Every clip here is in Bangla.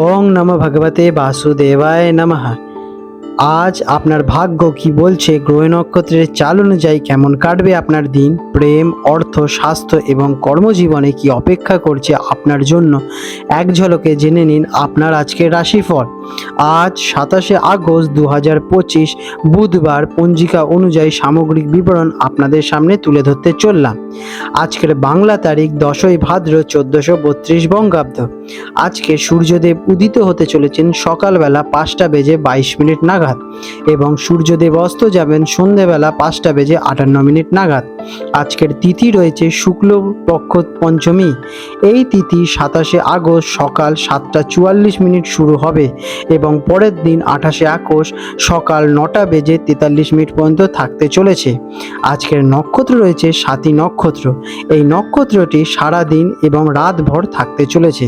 ওং নমঃ ভগবতে বাসুদেবায় নমঃ। আজ আপনার ভাগ্য কি বলছে, গ্রহ নক্ষত্রের চাল অনুযায়ী কেমন কাটবে আপনার দিন, প্রেম, অর্থ, স্বাস্থ্য এবং কর্মজীবনে কি অপেক্ষা করছে আপনার জন্য, এক ঝলকে জেনে নিন আপনার আজকের রাশিফল। আজ 27শে আগস্ট 2025 বুধবার, পঞ্জিকা অনুযায়ী সামগ্রিক বিবরণ আপনাদের সামনে তুলে ধরতে চললাম। আজকের বাংলা তারিখ 10ই ভাদ্র 1432 বঙ্গাব্দ। আজকে সূর্যদেব উদিত হতে চলেছেন সকালবেলা 5:22 নাগাদ এবং সূর্যদেব অস্ত যাবেন সন্ধেবেলা 5:58 নাগাদ। আজকের তিথি রয়েছে শুক্লপক্ষ পঞ্চমী। এই তিথি 27শে আগস্ট সকাল 7:44 শুরু হবে এবং পরের দিন 28শে আগস্ট সকাল 9:43 পর্যন্ত থাকতে চলেছে। আজকের নক্ষত্র রয়েছে স্বাতী নক্ষত্র। এই নক্ষত্রটি সারা দিন এবং রাতভর থাকতে চলেছে।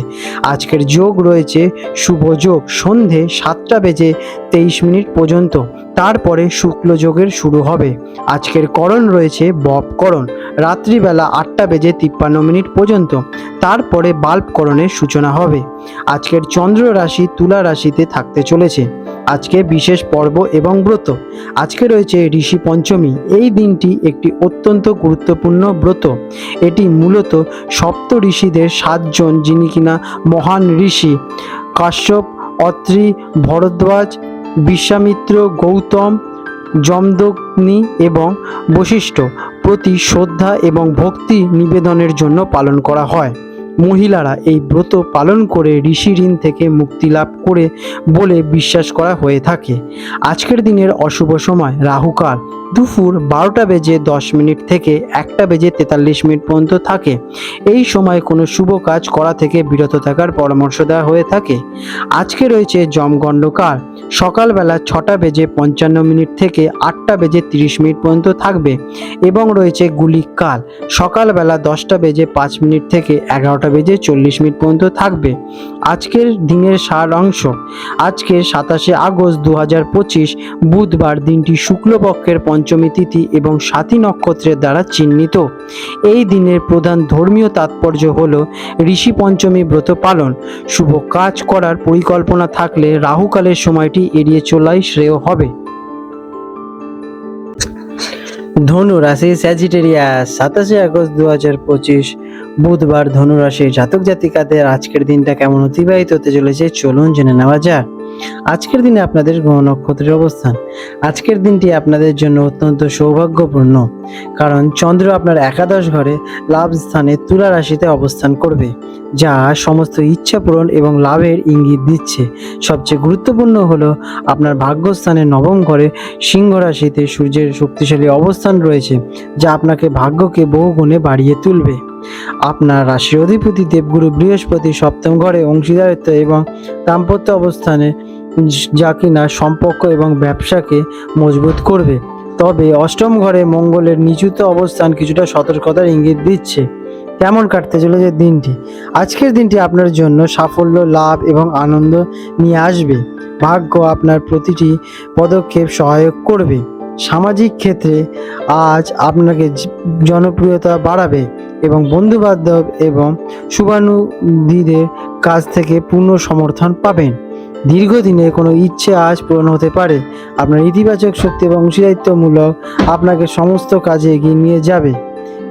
আজকের যোগ রয়েছে শুভ যোগ সন্ধে 7:23 পর্যন্ত, তারপরে শুক্ল যোগের শুরু হবে। আজকের করণ রয়েছে বপকরণ রাত্রিবেলা 8:53 পর্যন্ত, তারপরে বাল্বকরণের সূচনা হবে। আজকের চন্দ্র রাশি তুলা রাশিতে থাকতে চলেছে। আজকে বিশেষ পর্ব এবং ব্রত। আজকে রয়েছে ঋষি পঞ্চমী। এই দিনটি একটি অত্যন্ত গুরুত্বপূর্ণ ব্রত। এটি মূলত সপ্ত ঋষিদের 7 জন, যিনি কিনা মহান ঋষি কাশ্যপ, অত্রি, ভরদ্বাজ, বিশ্বামিত্র, গৌতম, যমদগ্নি এবং বশিষ্ঠ প্রতি শ্রদ্ধা এবং ভক্তি নিবেদনের জন্য পালন করা হয়। মহিলারা এই ব্রত পালন করে ঋষি ঋণ থেকে মুক্তি লাভ করে বলে বিশ্বাস করা হয়ে থাকে। আজকের দিনের অশুভ সময় রাহুকাল দুপুর 12:10 থেকে 1:43 পর্যন্ত থাকে। এই সময় কোনো শুভ কাজ করা থেকে বিরত থাকার পরামর্শ দেওয়া হয়ে থাকে। আজকে রয়েছে যমগণ্ডকাল সকালবেলা 6:55 থেকে 8:30 পর্যন্ত থাকবে এবং রয়েছে গুলিক কাল সকালবেলা 10:05 থেকে 11:40 পর্যন্ত থাকবে। আজকের দিনের সারাংশ। আজকে 27শে আগস্ট 2025 বুধবার, দিনটি শুক্লপক্ষের পঞ্চমী তিথি এবং স্বাতী নক্ষত্রের দ্বারা চিহ্নিত। এই দিনের প্রধান ধর্মীয় তাৎপর্য হল ঋষি পঞ্চমী ব্রত পালন। শুভ কাজ করার পরিকল্পনা থাকলে রাহুকালের সময়টি এড়িয়ে চলাই শ্রেয় হবে। ধনু রাশি স্যাজিটেরিয়াস 27শে আগস্ট 2025 বুধবার, ধনু রাশির জাতক জাতিকাদের আজকের দিনটা কেমন অতিবাহিত হতে চলেছে চলুন জেনে নেওয়া যাক। আজকের দিনে আপনাদের গ্রহ নক্ষত্রের অবস্থান। আজকের দিনটি আপনাদের জন্য অত্যন্ত সৌভাগ্যপূর্ণ, কারণ চন্দ্র আপনার একাদশ ঘরে লাভ স্থানে তুলা রাশিতে অবস্থান করবে, যা সমস্ত ইচ্ছা পূরণ এবং লাভের ইঙ্গিত দিচ্ছে। সবচেয়ে গুরুত্বপূর্ণ হলো আপনার ভাগ্যস্থানে নবম ঘরে সিংহ রাশিতে সূর্যের শক্তিশালী অবস্থান রয়েছে, যা আপনাকে ভাগ্যকে বহু গুণে বাড়িয়ে তুলবে। আপনার রাশির অধিপতি দেবগুরু বৃহস্পতি সপ্তম ঘরে অংশীদারিত্ব এবং দাম্পত্য অবস্থানে, যা কিনা সম্পর্ক এবং ব্যবসাকে মজবুত করবে। তবে অষ্টম ঘরে মঙ্গলের নিচুত অবস্থান কিছুটা সতর্কতার ইঙ্গিত দিচ্ছে। কেমন কাটতে চলেছে দিনটি? আজকের দিনটি আপনার জন্য সাফল্য, লাভ এবং আনন্দ নিয়ে আসবে। ভাগ্য আপনার প্রতিটি পদক্ষেপ সহায়ক করবে। সামাজিক ক্ষেত্রে আজ আপনাকে জনপ্রিয়তা বাড়াবে এবং বন্ধুবান্ধব এবং শুভানুদ্দীদের কাছ থেকে পূর্ণ সমর্থন পাবেন। দীর্ঘদিনে কোনো ইচ্ছে আজ পূরণ হতে পারে। আপনার ইতিবাচক শক্তি এবং অংশীদারিত্বমূলক আপনাকে সমস্ত কাজে এগিয়ে নিয়ে যাবে।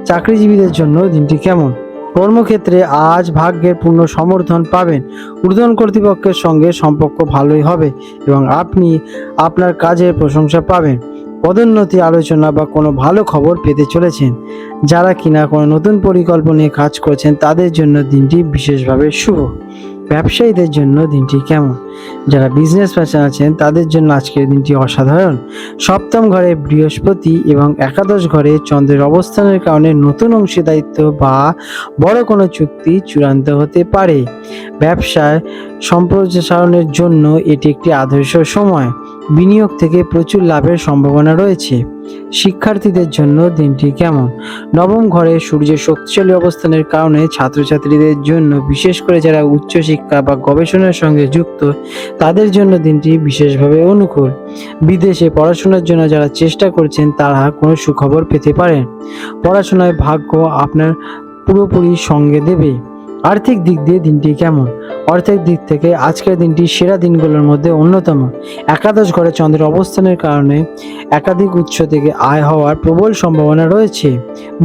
চাকরিজীবীদের জন্য দিনটি কেমন? কর্মক্ষেত্রে আজ ভাগ্যের পূর্ণ সমর্থন পাবেন। ঊর্ধ্বতন কর্তৃপক্ষের সঙ্গে সম্পর্ক ভালোই হবে এবং আপনি আপনার কাজের প্রশংসা পাবেন। পদোন্নতি আলোচনা বা কোনো ভালো খবর পেতে চলেছেন। যারা কিনা কোনো নতুন পরিকল্পনা নিয়ে কাজ করছেন তাদের জন্য দিনটি বিশেষভাবে শুভ। ব্যবসায়ীদের জন্য দিনটি কেমন? যারা বিজনেস পার্সন আছেন তাদের জন্য আজকের দিনটি অসাধারণ। সপ্তম ঘরে বৃহস্পতি এবং একাদশ ঘরে চন্দ্রের অবস্থানের কারণে নতুন অংশীদারিত্ব বা বড় কোনো চুক্তি চূড়ান্ত হতে পারে। ব্যবসায় সম্প্রসারণের জন্য এটি একটি আদর্শ সময়। বিনিয়োগ থেকে প্রচুর লাভের সম্ভাবনা রয়েছে। শিক্ষার্থীদের জন্য দিনটি কেমন? নবম ঘরে সূর্যের শক্তিশালী অবস্থানের কারণে ছাত্রছাত্রীদের জন্য, বিশেষ করে যারা উচ্চশিক্ষা বা গবেষণার সঙ্গে যুক্ত, তাদের জন্য দিনটি বিশেষভাবে অনুকূল। বিদেশে পড়াশোনার জন্য যারা চেষ্টা করছেন তারা কোনো সুখবর পেতে পারেন। পড়াশোনায় ভাগ্য আপনার পুরোপুরি সঙ্গে দেবে। আর্থিক দিক দিয়ে দিনটি কেমন? অর্থের দিক থেকে আজকের দিনটি সেরা দিনগুলোর মধ্যে অন্যতম। একাদশ ঘরে চন্দ্রের অবস্থানের কারণে একাধিক উৎস থেকে আয় হওয়ার প্রবল সম্ভাবনা রয়েছে।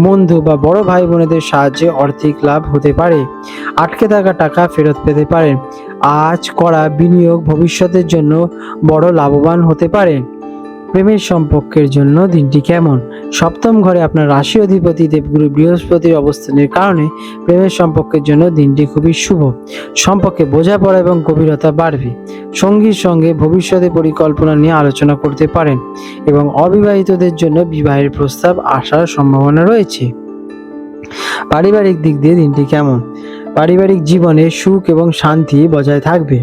বন্ধু বা বড় ভাই বোনেদের সাহায্যে আর্থিক লাভ হতে পারে। আটকে থাকা টাকা ফেরত পেতে পারেন। আজ করা বিনিয়োগ ভবিষ্যতের জন্য বড় লাভবান হতে পারে। প্রেমের সম্পর্কের জন্য দিনটি কেমন? সপ্তম ঘরে আপনার রাশি অধিপতি দেবগুরু বৃহস্পতির অবস্থানের কারণে প্রেমের সম্পর্কের জন্য দিনটি খুবই শুভ। সম্পর্কে বোঝাপড়া এবং গভীরতা বাড়বে। সঙ্গীর সঙ্গে ভবিষ্যতে পরিকল্পনা নিয়ে আলোচনা করতে পারেন এবং অবিবাহিতদের জন্য বিবাহের প্রস্তাব আসার সম্ভাবনা রয়েছে। পারিবারিক দিক দিয়ে দিনটি কেমন? পারিবারিক জীবনে সুখ এবং শান্তি বজায় থাকবে।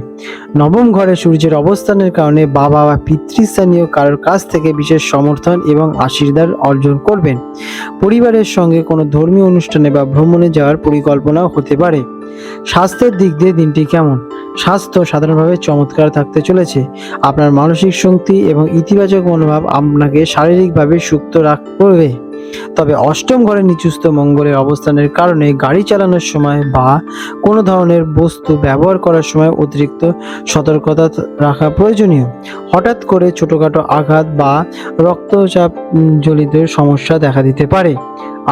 নবম ঘরে সূর্যের অবস্থানের কারণে বাবা বা পিতৃস্থানীয় কারোর কাছ থেকে বিশেষ সমর্থন এবং আশীর্বাদ অর্জন করবেন। পরিবারের সঙ্গে কোনো ধর্মীয় অনুষ্ঠানে বা ভ্রমণে যাওয়ার পরিকল্পনাও হতে পারে। স্বাস্থ্যের দিক দিয়ে দিনটি কেমন? স্বাস্থ্য সাধারণভাবে চমৎকার থাকতে চলেছে। আপনার মানসিক শক্তি এবং ইতিবাচক মনোভাব আপনাকে শারীরিকভাবে সুস্থ রাখবে। তবে অষ্টম ঘরে নিচুস্থ মঙ্গলের অবস্থানের কারণে গাড়ি চালানোর সময় বা কোনো ধরনের বস্তু ব্যবহার করার সময় অতিরিক্ত সতর্কতা রাখা প্রয়োজনীয়। হঠাৎ করে ছোটোখাটো আঘাত বা রক্তচাপ জনিত সমস্যা দেখা দিতে পারে।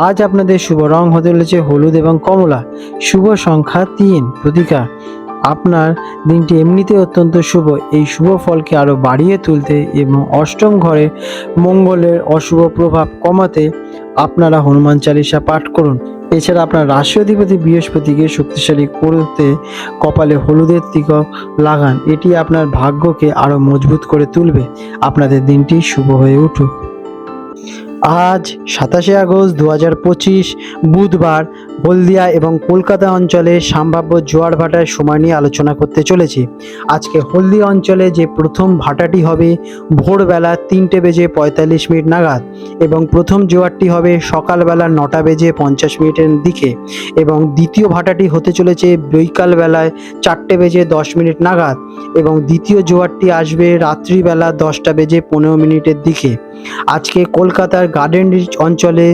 আজ আপনাদের শুভ রং হতে চলেছে হলুদ এবং কমলা। শুভ সংখ্যা 3। প্রতিকার: আপনার দিনটি এমনিতে অত্যন্ত শুভ। এই শুভ ফলকে আরও বাড়িয়ে তুলতে এবং অষ্টম ঘরে মঙ্গলের অশুভ প্রভাব কমাতে আপনারা হনুমান চালিসা পাঠ করুন। এছাড়া আপনার রাশি অধিপতি বৃহস্পতিকে শক্তিশালী করতে কপালে হলুদের তিলক লাগান। এটি আপনার ভাগ্যকে আরও মজবুত করে তুলবে। আপনাদের দিনটি শুভ হয়ে উঠুক। আজ 27শে আগস্ট 2025 বুধবার হলদিয়া এবং কলকাতা অঞ্চলে সম্ভাব্য জোয়ার ভাটার সময় নিয়ে আলোচনা করতে চলেছি। আজকে হলদিয়া অঞ্চলে যে প্রথম ভাটাটি হবে ভোরবেলা 3:45 নাগাদ এবং প্রথম জোয়ারটি হবে সকালবেলা 9:50 দিকে এবং দ্বিতীয় ভাটাটি হতে চলেছে বিকালবেলায় 4:10 নাগাদ এবং দ্বিতীয় জোয়ারটি আসবে রাত্রিবেলা 10:15 দিকে। আজকে কলকাতার গার্ডেন রিচ অঞ্চলে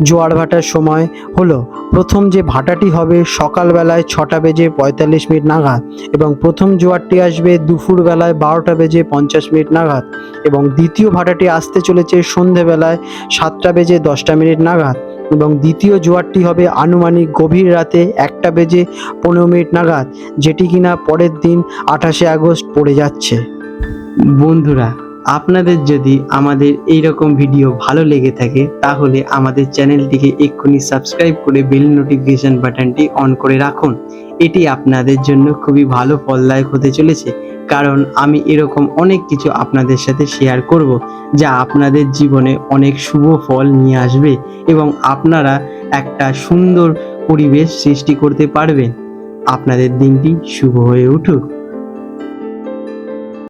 জোয়ার ভাটার সময় হলো প্রথম যে ভাটাটি হবে সকালবেলায় 6:45 নাগাদ এবং প্রথম জোয়ারটি আসবে দুপুরবেলায় 12:50 নাগাদ এবং দ্বিতীয় ভাটাটি আসতে চলেছে সন্ধেবেলায় 7:10 নাগাদ এবং দ্বিতীয় জোয়ারটি হবে আনুমানিক গভীর রাতে 1:15 নাগাদ, যেটি কিনা পরের দিন 28শে আগস্ট পড়ে যাচ্ছে। বন্ধুরা, আপনাদের যদি আমাদের এই রকম ভিডিও ভালো লেগে থাকে তাহলে আমাদের চ্যানেলটিকে এক্ষুনি সাবস্ক্রাইব করে বেল নোটিফিকেশন বাটনটি অন করে রাখুন। এটি আপনাদের জন্য খুবই ভালো ফলদায়ক হতে চলেছে, কারণ আমি এরকম অনেক কিছু আপনাদের সাথে শেয়ার করব যা আপনাদের জীবনে অনেক শুভ ফল নিয়ে আসবে এবং আপনারা একটা সুন্দর পরিবেশ সৃষ্টি করতে পারবেন। আপনাদের দিনটি শুভ হয়ে উঠুক।